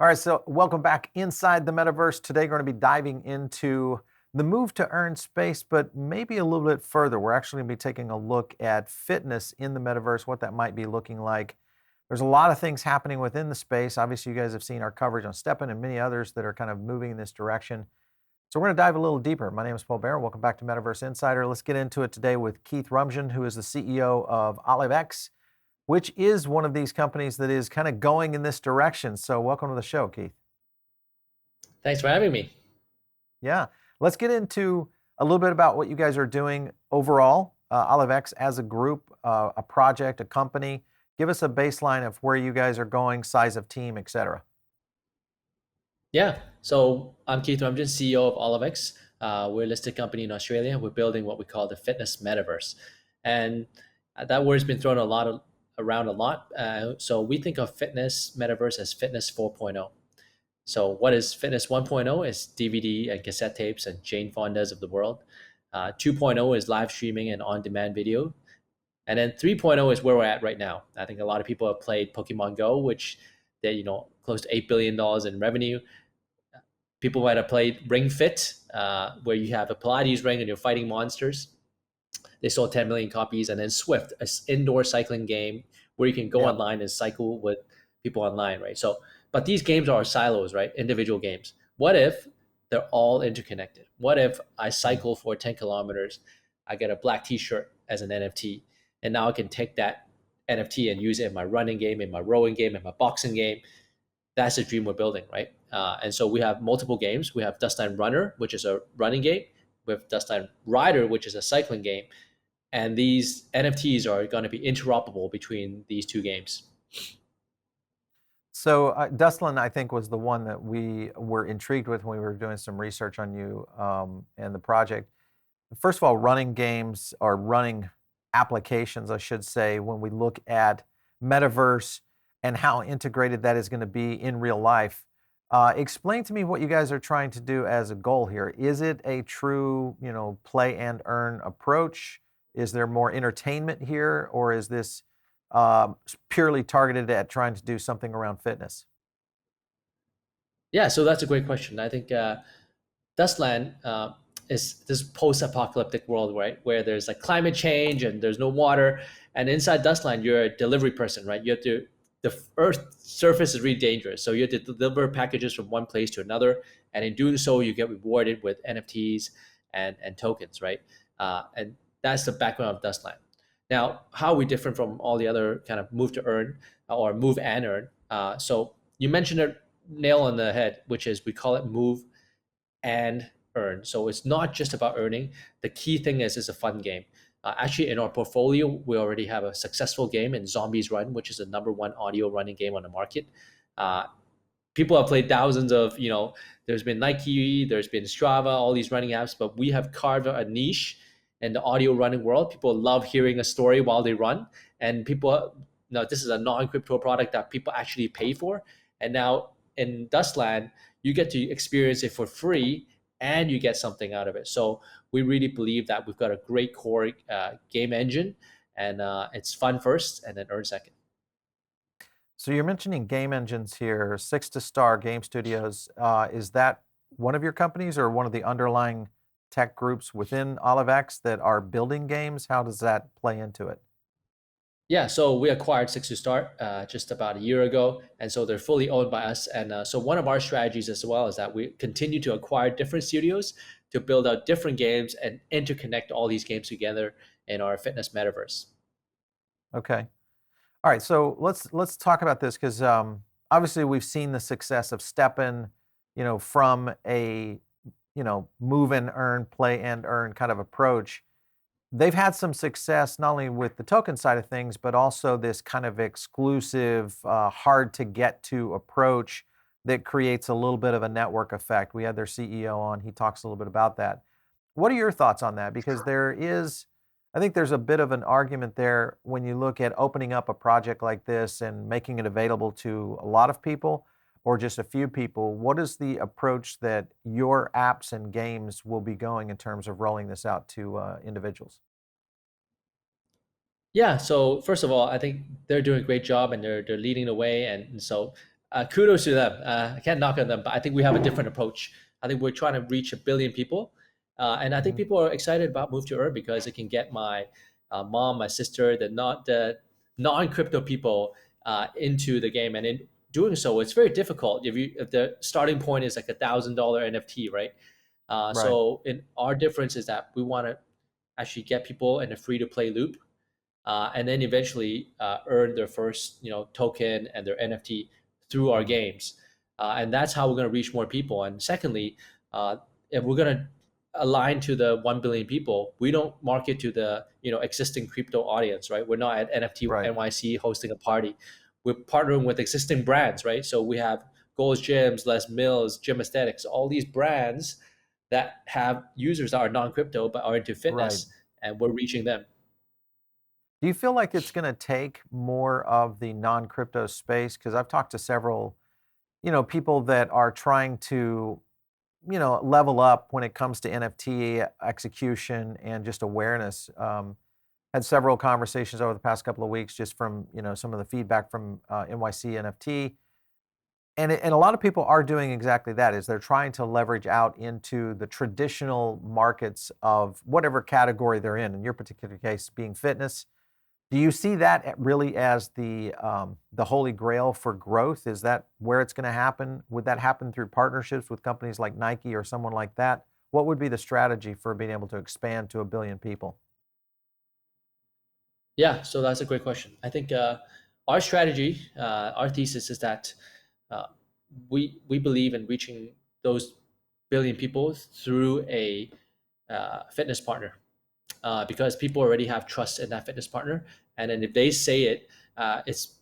All right, so welcome back inside the metaverse. Today, we're going to be diving into the move to earn space, but maybe a little bit further. We're actually going to be taking a look at fitness in the metaverse, what that might be looking like. There's a lot of things happening within the space. Obviously, you guys have seen our coverage on STEPN and many others that are kind of moving in this direction. So we're going to dive a little deeper. My name is Paul Bear. Welcome back to Metaverse Insider. Let's get into it today with Keith Rumjahn, who is the CEO of OliveX, which is one of these companies that is kind of going in this direction. So welcome to the show, Keith. Thanks for having me. Yeah, let's get into a little bit about what you guys are doing overall, OliveX as a group, a project, a company. Give us a baseline of where you guys are going, size of team, et cetera. Yeah, so I'm Keith. I'm just CEO of OliveX. We're a listed company in Australia. We're building what we call the fitness metaverse, and that word's been thrown around a lot. So we think of fitness metaverse as fitness 4.0. So what is fitness 1.0 is DVD and cassette tapes and Jane Fondas of the world. 2.0 is live streaming and on-demand video. And then 3.0 is where we're at right now. I think a lot of people have played Pokemon Go, which they close to $8 billion in revenue. People might have played Ring Fit, where you have a Pilates ring and you're fighting monsters. They sold 10 million copies. And then Swift, an indoor cycling game where you can go online and cycle with people online, right? So, but these games are silos, right? Individual games. What if they're all interconnected? What if I cycle for 10 kilometers, I get a black t-shirt as an NFT, and now I can take that NFT and use it in my running game, in my rowing game, in my boxing game. That's the dream we're building, right? And so we have multiple games. We have Dustland Runner, which is a running game. We have Dustland Rider, which is a cycling game. And these NFTs are going to be interoperable between these two games. So Dustland, I think, was the one that we were intrigued with when we were doing some research on you and the project. First of all, running games or running applications, I should say, when we look at Metaverse and how integrated that is going to be in real life. Explain to me what you guys are trying to do as a goal here. Is it a true, play and earn approach? Is there more entertainment here, or is this purely targeted at trying to do something around fitness? Yeah, so that's a great question. I think Dustland is this post-apocalyptic world, right, where there's like climate change and there's no water, and inside Dustland, you're a delivery person, right? The Earth's surface is really dangerous, so you have to deliver packages from one place to another, and in doing so, you get rewarded with NFTs and tokens, right? And that's the background of Dustland. Now, how are we different from all the other kind of move to earn or move and earn? So you mentioned it nail on the head, which is we call it move and earn. So it's not just about earning. The key thing is it's a fun game. Actually, in our portfolio, we already have a successful game in Zombies Run, which is the #1 audio running game on the market. People have played thousands of, there's been Nike, there's been Strava, all these running apps, but we have carved a niche in the audio running world. People love hearing a story while they run, and this is a non-crypto product that people actually pay for. And now in Dustland, you get to experience it for free and you get something out of it. So we really believe that we've got a great core game engine, and it's fun first and then earn second. So you're mentioning game engines here, Six to Star Game Studios. Is that one of your companies or one of the underlying tech groups within OliveX that are building games? How does that play into it? Yeah, so we acquired Six to Start just about a year ago, and so they're fully owned by us. And so one of our strategies as well is that we continue to acquire different studios to build out different games and interconnect all these games together in our fitness metaverse. Okay. All right, so let's talk about this because obviously we've seen the success of STEPN, from a move and earn, play and earn kind of approach. They've had some success not only with the token side of things, but also this kind of exclusive, hard to get to approach that creates a little bit of a network effect. We had their CEO on; he talks a little bit about that. What are your thoughts on that? Because I think there's a bit of an argument there when you look at opening up a project like this and making it available to a lot of people or just a few people. What is the approach that your apps and games will be going in terms of rolling this out to individuals? Yeah, so first of all, I think they're doing a great job and they're leading the way, and so Kudos to them. I can't knock on them, but I think we have a different approach. I think we're trying to reach 1 billion people, and I think Mhm. people are excited about Move to Earn because it can get my mom, my sister, the non crypto people into the game, and in doing so, it's very difficult. If the starting point is like $1,000 NFT, right? Right, So in our difference is that we want to actually get people in a free to play loop, and then eventually earn their first token and their NFT through our mhm, games, and that's how we're going to reach more people. And secondly, uh, if we're going to align to the 1 billion people, we don't market to the existing crypto audience, right? We're not at NFT right, NYC hosting a party. We're partnering with existing brands, right? So we have Gold's Gyms, Les Mills, Gym Aesthetics, all these brands that have users that are non-crypto but are into right. fitness, and we're reaching them. Do you feel like it's gonna take more of the non-crypto space? Because I've talked to several, people that are trying to, level up when it comes to NFT execution and just awareness. Had several conversations over the past couple of weeks just from, some of the feedback from NYC NFT. And a lot of people are doing exactly that, is they're trying to leverage out into the traditional markets of whatever category they're in your particular case being fitness. Do you see that really as the holy grail for growth? Is that where it's gonna happen? Would that happen through partnerships with companies like Nike or someone like that? What would be the strategy for being able to expand to 1 billion people? Yeah, so that's a great question. I think our strategy, our thesis is that uh, we believe in reaching those billion people through a fitness partner, because people already have trust in that fitness partner, and then if they say it, it's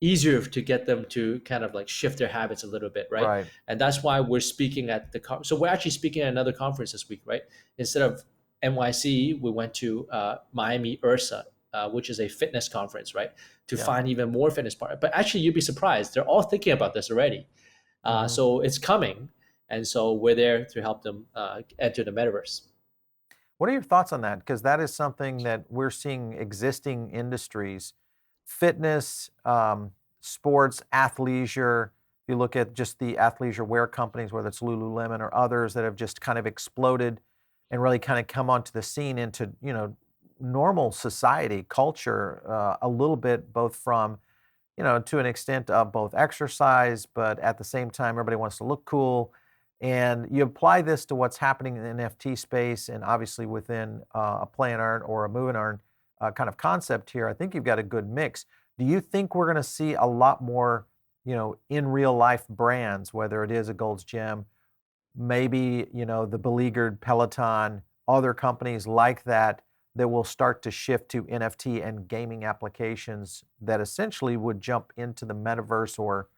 easier to get them to kind of like shift their habits a little bit, right? Right. And that's why we're speaking at so we're actually speaking at another conference this week, right? Instead of NYC, we went to Miami Ursa, which is a fitness conference, right? To Yeah. find even more fitness partners. But actually, you'd be surprised; they're all thinking about this already. Mhm. So it's coming, and so we're there to help them enter the metaverse. What are your thoughts on that? Because that is something that we're seeing existing industries, fitness, sports, athleisure. If you look at just the athleisure wear companies, whether it's Lululemon or others that have just kind of exploded and really kind of come onto the scene into, normal society, culture, a little bit both from, to an extent of both exercise, but at the same time, everybody wants to look cool. And you apply this to what's happening in the NFT space and obviously within a play and earn or a move and earn kind of concept here. I think you've got a good mix. Do you think we're going to see a lot more, in real life brands, whether it is a Gold's Gym, maybe, the beleaguered Peloton, other companies like that that will start to shift to NFT and gaming applications that essentially would jump into the metaverse or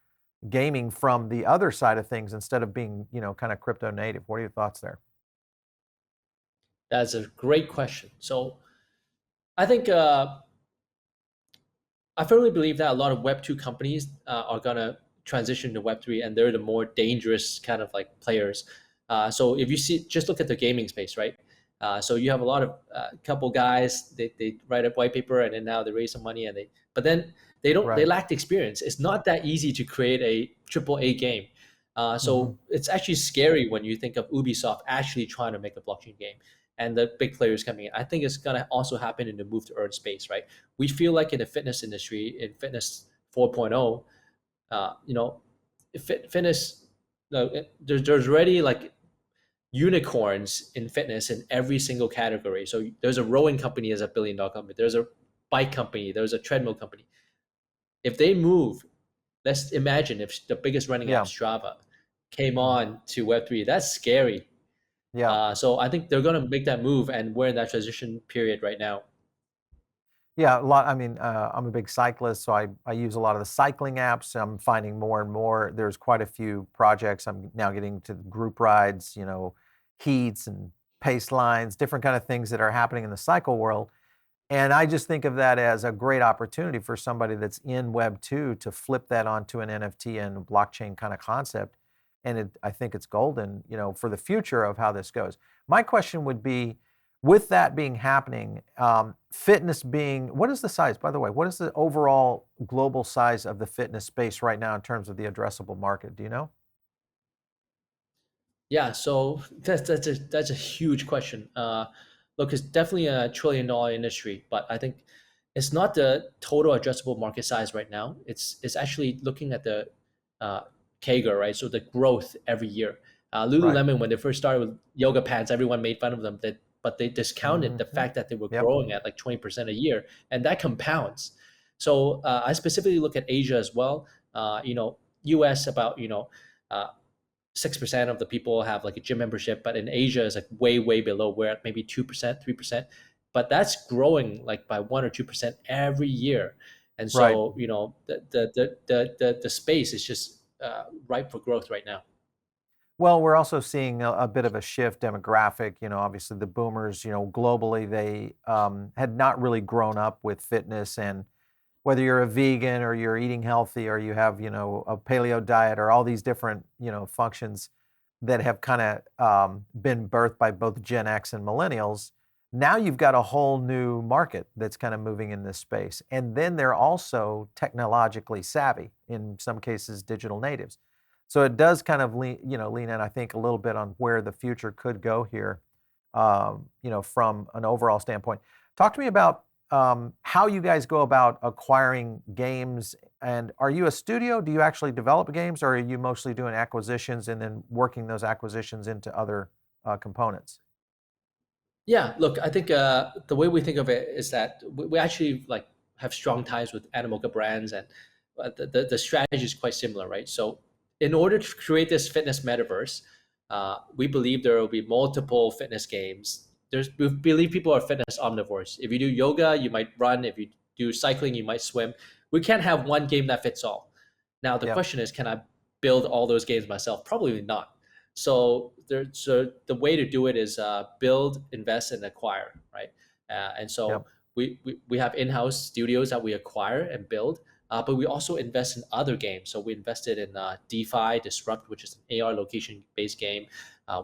gaming from the other side of things instead of being, kind of crypto native? What are your thoughts there? That's a great question. So I think I firmly believe that a lot of Web 2 companies are going to transition to Web 3, and they're the more dangerous kind of like players. So if you see, just look at the gaming space, right? So you have a lot of couple guys, they write a white paper and then now they raise some money but then they Right. lack the experience. It's not that easy to create a triple A game. Hmm. So it's actually scary when you think of Ubisoft actually trying to make a blockchain game and the big players coming in. I think it's going to also happen in the move to earn space, right? We feel like in the fitness industry, in fitness 4.0, fitness, there's already like unicorns in fitness in every single category. So there's a rowing company as $1 billion company. There's a bike company. There's a treadmill company. If they move, let's imagine if the biggest running app, Yeah. Strava, came Hmm. on to Web3. That's scary. Yeah. So I think they're going to make that move, and we're in that transition period right now. Yeah, a lot. I mean, I'm a big cyclist, so I use a lot of the cycling apps. I'm finding more and more. There's quite a few projects. I'm now getting to group rides, heats and pace lines, different kind of things that are happening in the cycle world. And I just think of that as a great opportunity for somebody that's in Web 2 to flip that onto an NFT and blockchain kind of concept. And I think it's golden, for the future of how this goes. My question would be, With that being happening, fitness being, what is the size, by the way, what is the overall global size of the fitness space right now in terms of the addressable market? Do you know? Yeah, so that's a huge question. Look, it's definitely a $1 trillion industry, but I think it's not the total addressable market size right now. It's actually looking at the uh, CAGR, right? So the growth every year. Right. Lululemon, when they first started with yoga pants, everyone made fun of them. But they discounted the Hmm. fact that they were Yep. growing at like 20% a year, and that compounds. So I specifically look at Asia as well. U.S. about Uh, 6% of the people have like a gym membership, but in Asia is like way below. We're at maybe 2%, 3%, but that's growing like by 1 or 2% every year. And Right. so the space is just ripe for growth right now. Well, we're also seeing a bit of a shift demographic. Obviously the boomers, globally, they had not really grown up with fitness, and whether you're a vegan or you're eating healthy or you have, a paleo diet or all these different, functions that have kind of been birthed by both Gen X and millennials. Now you've got a whole new market that's kind of moving in this space. And then they're also technologically savvy, in some cases, digital natives. So it does kind of lean in, I think, a little bit on where the future could go here, from an overall standpoint. Talk to me about how you guys go about acquiring games. And are you a studio? Do you actually develop games, or are you mostly doing acquisitions and then working those acquisitions into other components? Yeah, look, I think the way we think of it is that we actually like have strong ties with Animoca brands, and the strategy is quite similar, right? So, in order to create this fitness metaverse, we believe there will be multiple fitness games. We believe people are fitness omnivores. If you do yoga, you might run. If you do cycling, you might swim. We can't have one game that fits all. Now, the Yep. question is, can I build all those games myself? Probably not. So the way to do it is build, invest, and acquire, right? And so Yep. we have in-house studios that we acquire and build, but we also invest in other games. So we invested in DeFi Disrupt, which is an AR location-based game,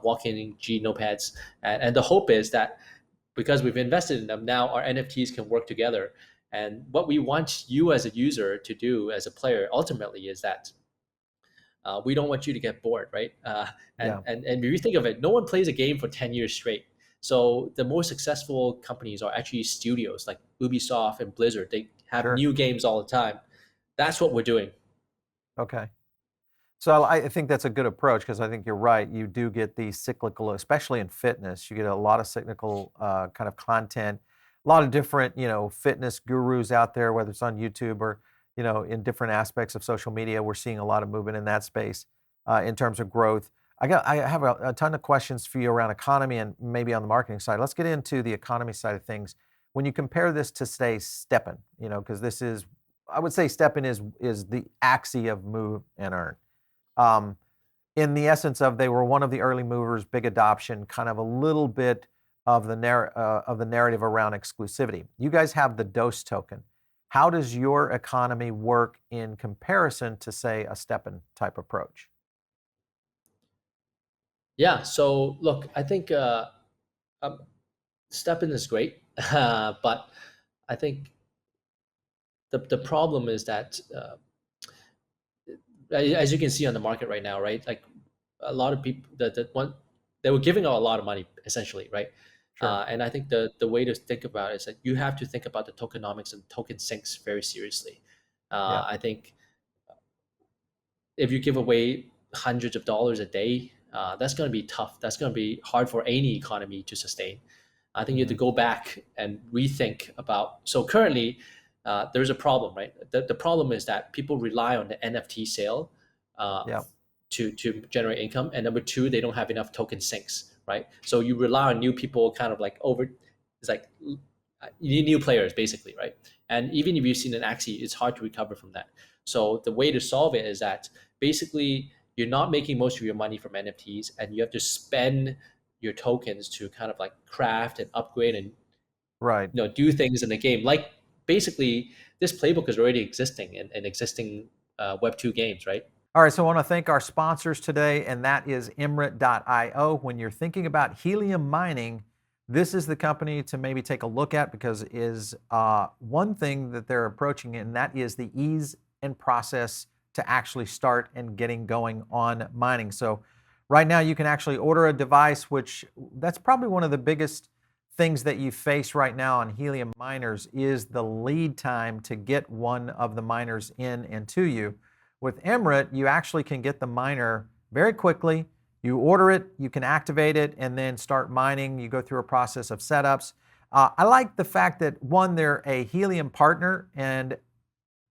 walking G notepads, and the hope is that because we've invested in them, now our NFTs can work together. And what we want you as a user to do as a player ultimately is that we don't want you to get bored, right? Yeah. And if you think of it, no one plays a game for 10 years straight. So the more successful companies are actually studios like Ubisoft and Blizzard. They have Sure. new games all the time. That's what we're doing. Okay. So I think that's a good approach, because I think you're right. You do get the cyclical, especially in fitness. You get a lot of cyclical kind of content, a lot of different, fitness gurus out there, whether it's on YouTube or, in different aspects of social media. We're seeing a lot of movement in that space in terms of growth. I have a ton of questions for you around economy and maybe on the marketing side. Let's get into the economy side of things. When you compare this to, say, Steppen, because this is, I would say Steppen is the axis of move and earn, um, in the essence of, they were one of the early movers, big adoption, kind of a little bit of the narrative around exclusivity. You guys have the Dose token. How does your economy work in comparison to, say, a Steppen type approach? Yeah. So look, I think um, Steppen is great, but I think the problem is that as you can see on the market right now, right? Like a lot of people that one they were giving out a lot of money essentially, right? Sure. And I think the way to think about it is that you have to think about the tokenomics and token sinks very seriously. Yeah. I think if you give away hundreds of dollars a day, that's going to be tough. That's going to be hard for any economy to sustain. I think you have to Hmm. go back and rethink about. So currently, there's a problem, right? The problem is that people rely on the NFT sale uh, Yeah. to generate income, and number two, they don't have enough token sinks, right? So you rely on new people, kind of like over. It's like you need new players, basically, right? And even if you've seen an axie, it's hard to recover from that. So the way to solve it is that basically you're not making most of your money from NFTs, and you have to spend your tokens to kind of like craft and upgrade and Right. do things in the game. Like basically, this playbook is already existing in existing Web2 games, right? All right, so I want to thank our sponsors today, and that is Emrit.io. When you're thinking about helium mining, this is the company to maybe take a look at, because it is one thing that they're approaching, and that is the ease and process to actually start and getting going on mining. So right now you can actually order a device, which that's probably one of the biggest things that you face right now on helium miners is the lead time to get one of the miners in and to you. With Emret, you actually can get the miner very quickly. You order it, you can activate it, and then start mining. You go through a process of setups. I like the fact that, one, they're a helium partner, and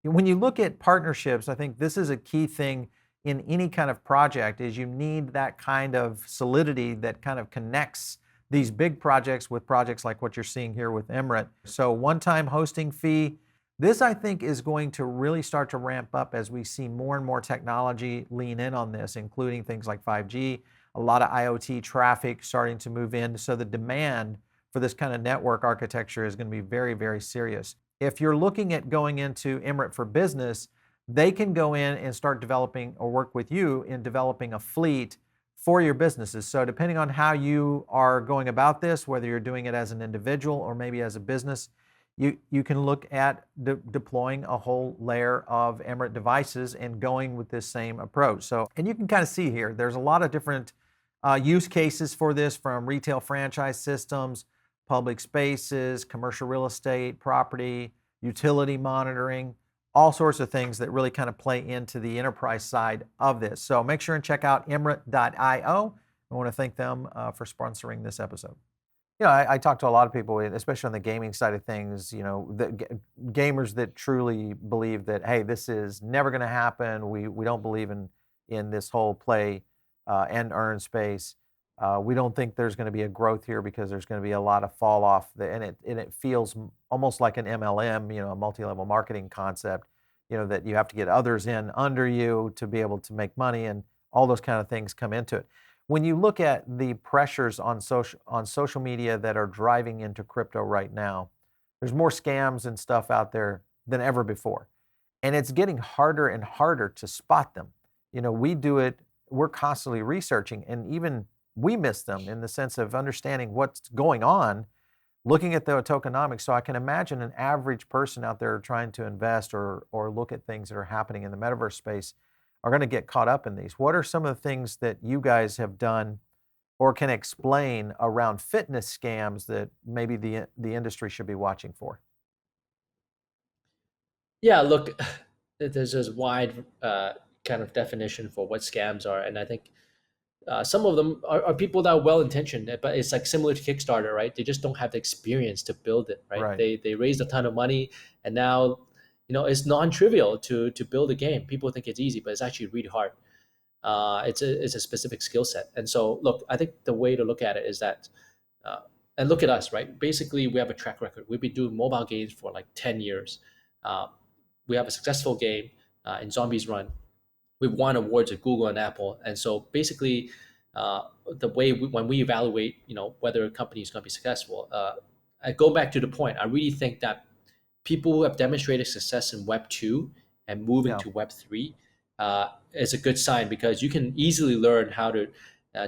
when you look at partnerships, I think this is a key thing in any kind of project, is you need that kind of solidity that kind of connects these big projects with projects like what you're seeing here with Emret. So one-time hosting fee, this I think is going to really start to ramp up as we see more and more technology lean in on this, including things like 5G, a lot of IoT traffic starting to move in. So the demand for this kind of network architecture is going to be very, very serious. If you're looking at going into Emret for Business, they can go in and start developing or work with you in developing a fleet for your businesses. So depending on how you are going about this, whether you're doing it as an individual or maybe as a business, you can look at deploying a whole layer of Emret devices and going with this same approach. So, and you can kind of see here, there's a lot of different use cases for this, from retail franchise systems, public spaces, commercial real estate, property, utility monitoring, all sorts of things that really kind of play into the enterprise side of this. So make sure and check out Emret.io. I want to thank them for sponsoring this episode. I talk to a lot of people, especially on the gaming side of things, the gamers that truly believe that, hey, this is never going to happen. We don't believe in this whole play and earn space. We don't think there's going to be a growth here because there's going to be a lot of fall off, and it feels almost like an MLM, a multi-level marketing concept, that you have to get others in under you to be able to make money, and all those kind of things come into it. When you look at the pressures on social media that are driving into crypto right now, there's more scams and stuff out there than ever before, and it's getting harder and harder to spot them. We do it. We're constantly researching, and even we miss them in the sense of understanding what's going on, looking at the tokenomics. So I can imagine an average person out there trying to invest or look at things that are happening in the metaverse space are going to get caught up in these. What are some of the things that you guys have done or can explain around fitness scams that maybe the industry should be watching for? Yeah, look, there's this wide kind of definition for what scams are, and I think some of them are people that are well intentioned, but it's like similar to Kickstarter, right? They just don't have the experience to build it, right? Right. They raised a ton of money, and now it's non-trivial to build a game. People think it's easy, but it's actually really hard. It's a specific skill set, and so look, I think the way to look at it is that, uh, and look at us, right? Basically, we have a track record. We've been doing mobile games for like 10 years. Uh, we have a successful game in Zombies Run. We've won awards at Google and Apple, and so basically, the way when we evaluate, whether a company is going to be successful, I go back to the point. I really think that people who have demonstrated success in Web 2 and moving Yeah. to Web 3 is a good sign, because you can easily learn how to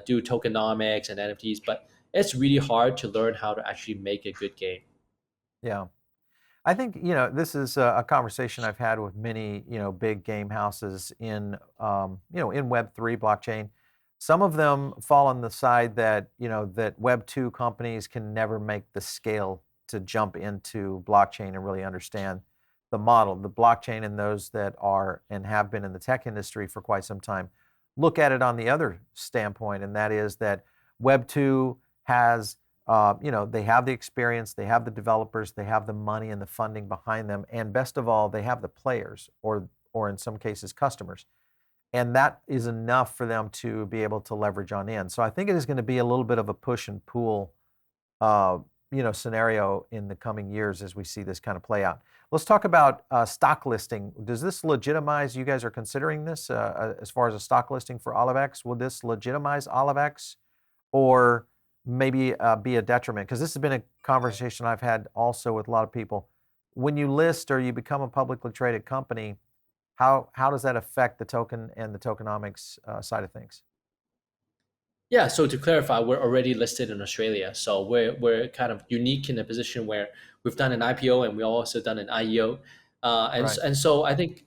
do tokenomics and NFTs, but it's really hard to learn how to actually make a good game. Yeah. I think, this is a conversation I've had with many, big game houses in Web3 blockchain. Some of them fall on the side that, that Web2 companies can never make the scale to jump into blockchain and really understand the model. The blockchain, and those that are and have been in the tech industry for quite some time look at it on the other standpoint, and that is that Web2 has they have the experience, they have the developers, they have the money and the funding behind them, and best of all, they have the players, or in some cases, customers, and that is enough for them to be able to leverage on in. So I think it is going to be a little bit of a push and pull, scenario in the coming years as we see this kind of play out. Let's talk about stock listing. Does this legitimize? You guys are considering this as far as a stock listing for OliveX? Will this legitimize OliveX, or maybe be a detriment? Because this has been a conversation I've had also with a lot of people. When you list or you become a publicly traded company, how does that affect the token and the tokenomics side of things? Yeah, so to clarify, we're already listed in Australia. So we're kind of unique in a position where we've done an IPO and we've also done an IEO. Right. And so I think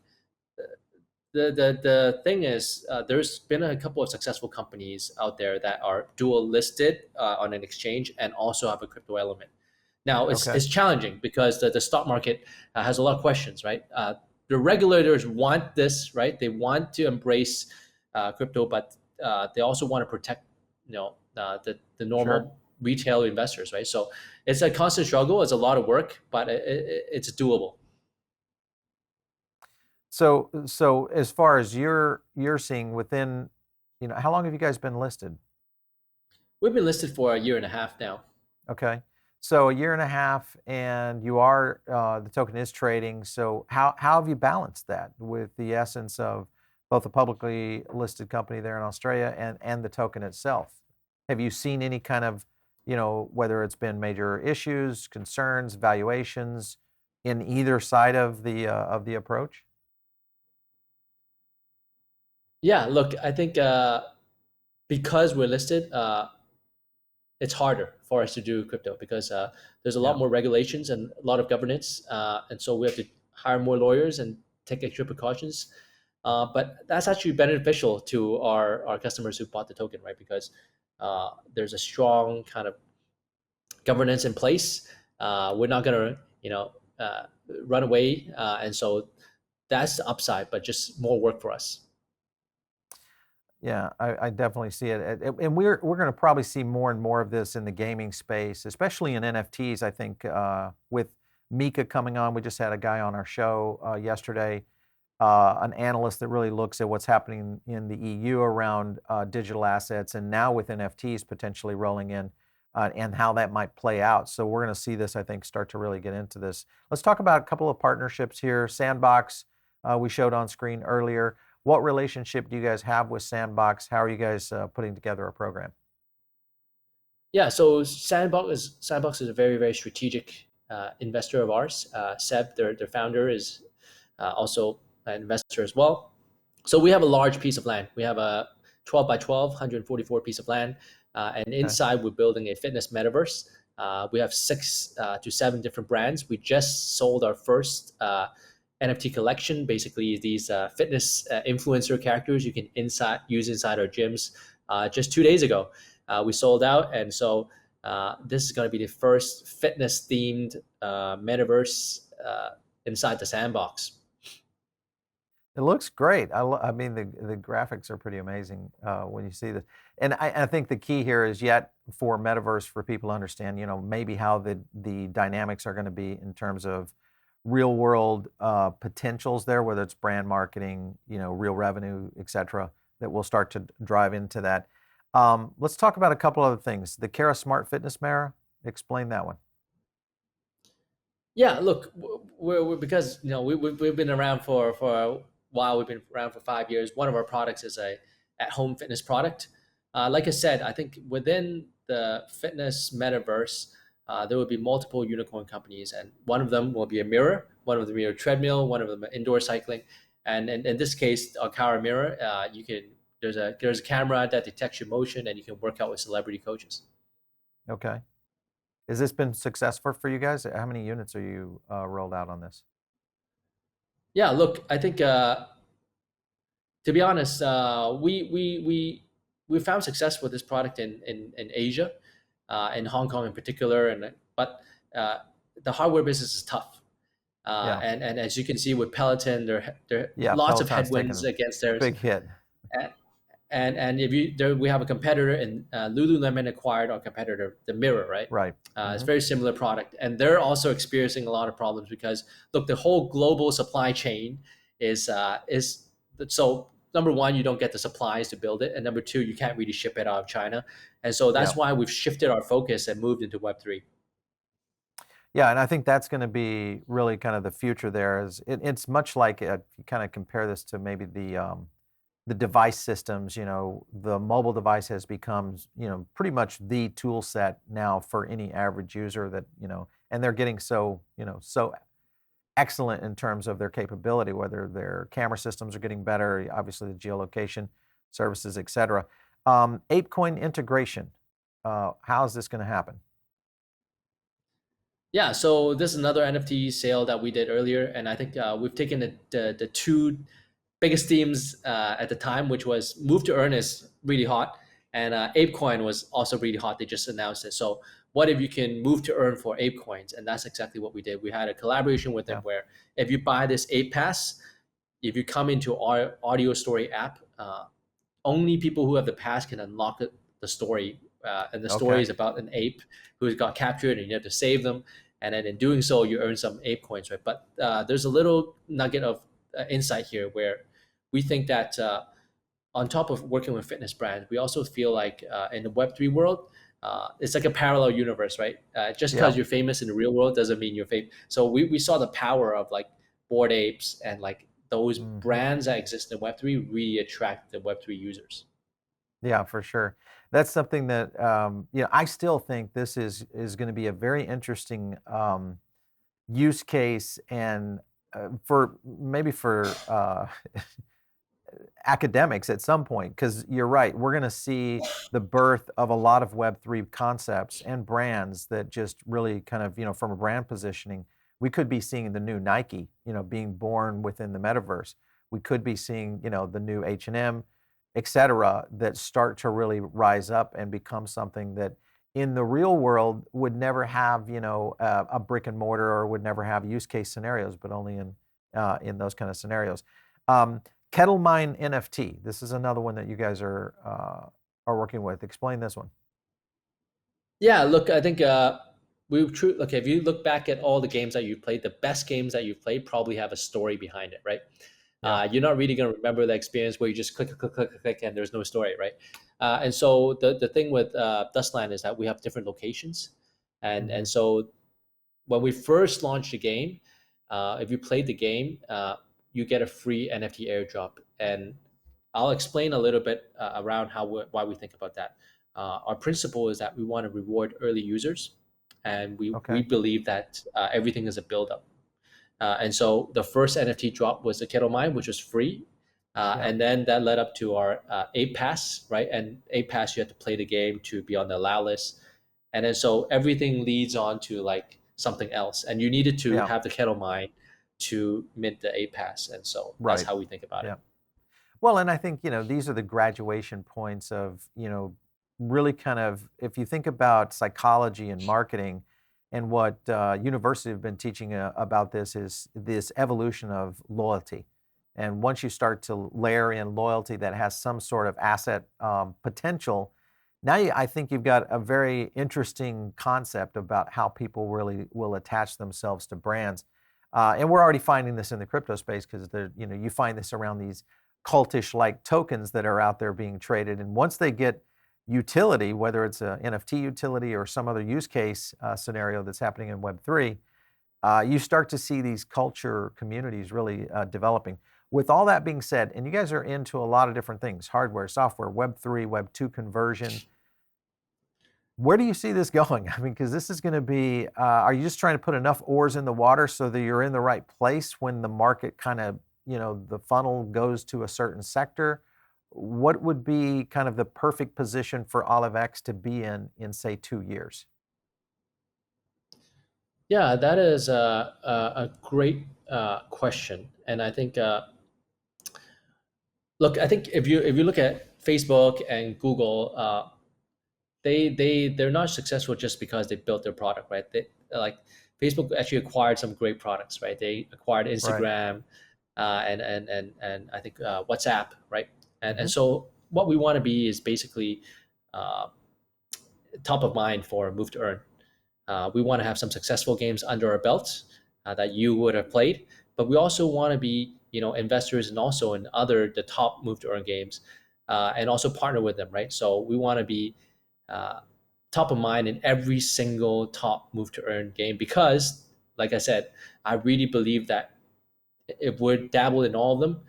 the thing is, there's been a couple of successful companies out there that are dual listed on an exchange and also have a crypto element. Now Okay. it's challenging because the stock market has a lot of questions, right? The regulators want this, right? They want to embrace crypto, but they also want to protect, the Sure. normal retail investors, right? So it's a constant struggle. It's a lot of work, but it's doable. So as far as you're seeing within, how long have you guys been listed? We've been listed for a year and a half now. Okay. So a year and a half, and you are the token is trading. So how have you balanced that with the essence of both a publicly listed company there in Australia and the token itself? Have you seen any kind of, whether it's been major issues, concerns, valuations in either side of the approach? Yeah, look, I think because we're listed, it's harder for us to do crypto because there's a lot Yeah. more regulations and a lot of governance, and so we have to hire more lawyers and take extra precautions. But that's actually beneficial to our customers who bought the token, right? Because there's a strong kind of governance in place. We're not gonna, run away, and so that's the upside, but just more work for us. Yeah, I definitely see it, and we're going to probably see more and more of this in the gaming space, especially in NFTs. I think with Mika coming on, we just had a guy on our show yesterday, an analyst that really looks at what's happening in the EU around digital assets, and now with NFTs potentially rolling in, and how that might play out. So we're going to see this, I think, start to really get into this. Let's talk about a couple of partnerships here. Sandbox, we showed on screen earlier. What relationship do you guys have with Sandbox? How are you guys putting together a program? Yeah, so Sandbox is a very very strategic investor of ours. Seb, their founder, is also an investor as well. So we have a large piece of land. We have a 12 by 12, 144 piece of land, and Okay. inside we're building a fitness metaverse. We have 6 to 7 different brands. We just sold our first NFT collection. Basically, these fitness influencer characters you can use inside our gyms. Just 2 days ago, we sold out, and so this is going to be the first fitness themed metaverse inside the sandbox. It looks great. I mean, the graphics are pretty amazing when you see this. And I think the key here is yet for Metaverse for people to understand, maybe how the dynamics are going to be in terms of real world potentials there, whether it's brand marketing, real revenue, et cetera, that will start to drive into that. Let's talk about a couple other things. The Kara Smart Fitness Mirror, explain that one. Yeah, look, we're because we've been around for a while. We've been around for 5 years. One of our products is a at home fitness product. Like I said, I think within the fitness metaverse, there will be multiple unicorn companies, and one of them will be a mirror. One of them will be a treadmill. One of them indoor cycling, and in this case, our Cara mirror, you can there's a camera that detects your motion, and you can work out with celebrity coaches. Okay. Has this been successful for you guys? How many units are you rolled out on this? Yeah, look, I think to be honest, we found success with this product in Asia, in Hong Kong in particular, and but uh, the hardware business is tough. Yeah. And as you can see with Peloton, there are Yeah. lots of Peloton's taken headwinds a against theirs. big hit. And if you there we have a competitor, and Lululemon acquired our competitor, the Mirror, right? Right. It's a Hmm. very similar product, and they're also experiencing a lot of problems because look, the whole global supply chain is so number one, you don't get the supplies to build it, and number two, you can't really ship it out of China, and so Yeah. that's why we've shifted our focus and moved into Web3. Yeah, and I think that's going to be really kind of the future there. It's much like if you kind of compare this to maybe the device systems. The mobile device has become pretty much the tool set now for any average user and they're getting so excellent in terms of their capability, whether their camera systems are getting better, obviously the geolocation services, et cetera. ApeCoin integration. How is this going to happen? Yeah, so this is another NFT sale that we did earlier, and I think we've taken the two biggest themes at the time, which was Move to Earn is really hot, and ApeCoin was also really hot. They just announced it. So what if you can move to earn for ApeCoins? And that's exactly what we did. We had a collaboration with them Yeah. where if you buy this Ape Pass, if you come into our audio story app, only people who have the pass can unlock the story. And the story Okay. is about an ape who got captured, and you have to save them. And then in doing so, you earn some ape coins, right? But there's a little nugget of insight here where we think that on top of working with fitness brands, we also feel like in the Web3 world, it's like a parallel universe, right? Just Yeah. because you're famous in the real world doesn't mean you're famous. So we saw the power of like Bored Apes and like those Hmm. brands that exist in Web3 really attract the Web3 users. Yeah, for sure. That's something that I still think this is going to be a very interesting use case, and for maybe for academics at some point, because you're right, we're going to see the birth of a lot of Web3 concepts and brands that just really kind of, from a brand positioning, we could be seeing the new Nike, being born within the metaverse. We could be seeing, the new H&M, et cetera, that start to really rise up and become something that in the real world would never have, a brick and mortar, or would never have use case scenarios, but only in those kind of scenarios. Um, Kettle Mine NFT. This is another one that you guys are working with. Explain this one. Yeah, look, I think okay, if you look back at all the games that you've played, the best games that you've played probably have a story behind it, right? Yeah. You're not really going to remember the experience where you just click, click, click, click, click, and there's no story, right? And so the thing with Dustland is that we have different locations, and Hmm. so when we first launched the game, if you played the game, you get a free NFT airdrop, and I'll explain a little bit around why we think about that. Our principle is that we want to reward early users, and we Okay. believe that everything is a build up. And so the first NFT drop was the Kettle Mine, which was free. Yeah. And then that led up to our Ape Pass, right? And Ape Pass, you had to play the game to be on the allow list. And then so everything leads on to like something else. And you needed to Yeah. have the Kettle Mine to mint the Ape Pass. And so that's Right. how we think about it. Yeah. Well, and I think, these are the graduation points of, really kind of, if you think about psychology and marketing, and what university have been teaching about this is this evolution of loyalty. And once you start to layer in loyalty that has some sort of asset potential, now I think you've got a very interesting concept about how people really will attach themselves to brands. And we're already finding this in the crypto space, because you find this around these cultish like tokens that are out there being traded. And once they get utility, whether it's an NFT utility or some other use case scenario that's happening in Web3, you start to see these culture communities really developing. With all that being said, and you guys are into a lot of different things, hardware, software, Web3, Web2 conversion, where do you see this going? I mean, because this is going to be, are you just trying to put enough oars in the water so that you're in the right place when the market kind of, the funnel goes to a certain sector? What would be kind of the perfect position for OliveX to be in say 2 years? Yeah, that is a great question. And I think, look, I think if you look at Facebook and Google, they're not successful just because they built their product, right? They like Facebook actually acquired some great products, right? They acquired Right. Instagram, and I think WhatsApp, right? And Hmm. so what we want to be is basically uh, top of mind for Move to Earn. We want to have some successful games under our belts that you would have played, but we also want to be, investors and also in the top Move to Earn games, and also partner with them, right? So we want to be uh, top of mind in every single top Move to Earn game because, like I said, I really believe that if we're dabbled in all of them,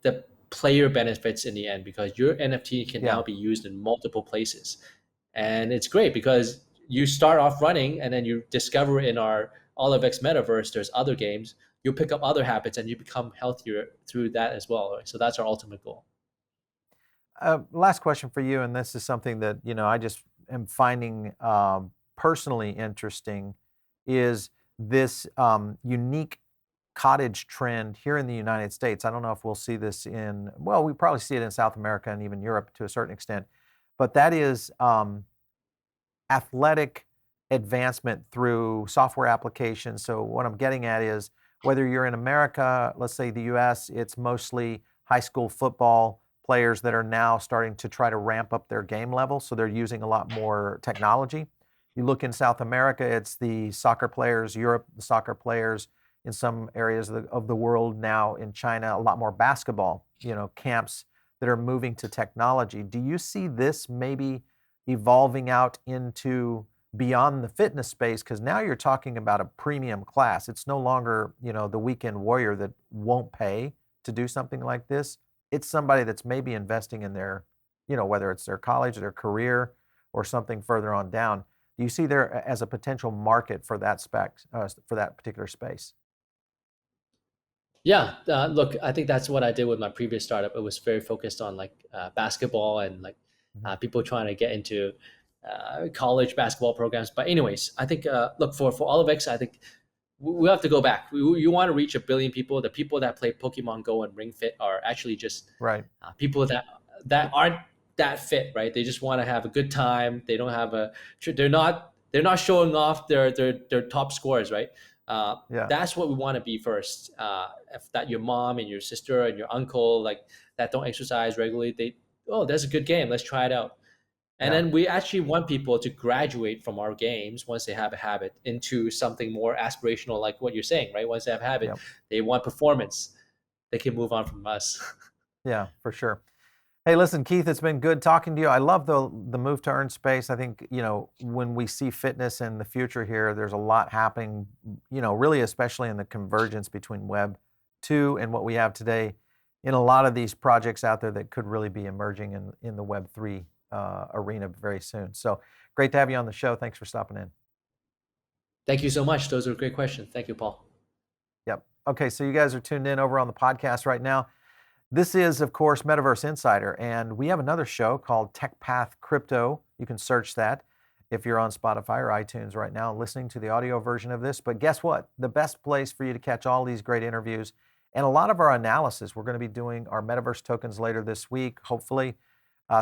the player benefits in the end because your NFT can now Yeah. be used in multiple places. And it's great because you start off running and then you discover in our OliveX metaverse, there's other games. You pick up other habits and you become healthier through that as well. Right? So that's our ultimate goal. Last question for you, and this is something that I just am finding personally interesting, is this unique cottage trend here in the United States. I don't know if we'll see this well, we probably see it in South America and even Europe to a certain extent, but that is athletic advancement through software applications. So what I'm getting at is whether you're in America, let's say the US, it's mostly high school football players that are now starting to try to ramp up their game level. So they're using a lot more technology. You look in South America, it's the soccer players, Europe, the soccer players, in some areas of the world now, in China, a lot more basketball, camps that are moving to technology. Do you see this maybe evolving out into beyond the fitness space? Because now you're talking about a premium class. It's no longer, the weekend warrior that won't pay to do something like this. It's somebody that's maybe investing in their, whether it's their college, their career, or something further on down. Do you see there as a potential market for that for that particular space? Yeah, look, I think that's what I did with my previous startup. It was very focused on like basketball and like Mhm. people trying to get into college basketball programs. But anyways, I think look for OliveX, I think we have to go back. You want to reach 1 billion people. The people that play Pokemon Go and Ring Fit are actually just Right. people that aren't that fit, right? They just want to have a good time. They don't have they're not showing off their top scores, right? Yeah. That's what we want to be first. If that your mom and your sister and your uncle like that don't exercise regularly, there's a good game. Let's try it out. And Yeah. then we actually want people to graduate from our games once they have a habit into something more aspirational, like what you're saying, right? Once they have a habit, Yep. they want performance. They can move on from us. Yeah, for sure. Hey, listen, Keith, it's been good talking to you. I love the move to earn space. I think, when we see fitness in the future here, there's a lot happening, really, especially in the convergence between Web 2 and what we have today, in a lot of these projects out there that could really be emerging in the Web 3 arena very soon. So great to have you on the show. Thanks for stopping in. Thank you so much. Those are great questions. Thank you, Paul. Yep. Okay, so you guys are tuned in over on the podcast right now. This is, of course, Metaverse Insider, and we have another show called Tech Path Crypto. You can search that if you're on Spotify or iTunes right now listening to the audio version of this. But guess what? The best place for you to catch all these great interviews and a lot of our analysis, we're going to be doing our Metaverse tokens later this week, hopefully.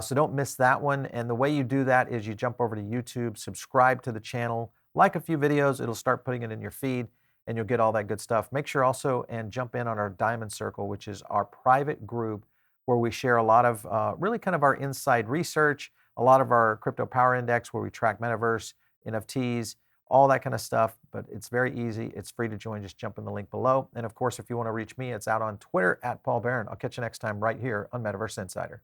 So don't miss that one. And the way you do that is you jump over to YouTube, subscribe to the channel, like a few videos. It'll start putting it in your feed, and you'll get all that good stuff. Make sure also and jump in on our Diamond Circle, which is our private group where we share a lot of really kind of our inside research, a lot of our crypto power index where we track Metaverse, NFTs, all that kind of stuff. But it's very easy. It's free to join. Just jump in the link below. And of course, if you want to reach me, it's out on Twitter at Paul Barron. I'll catch you next time right here on Metaverse Insider.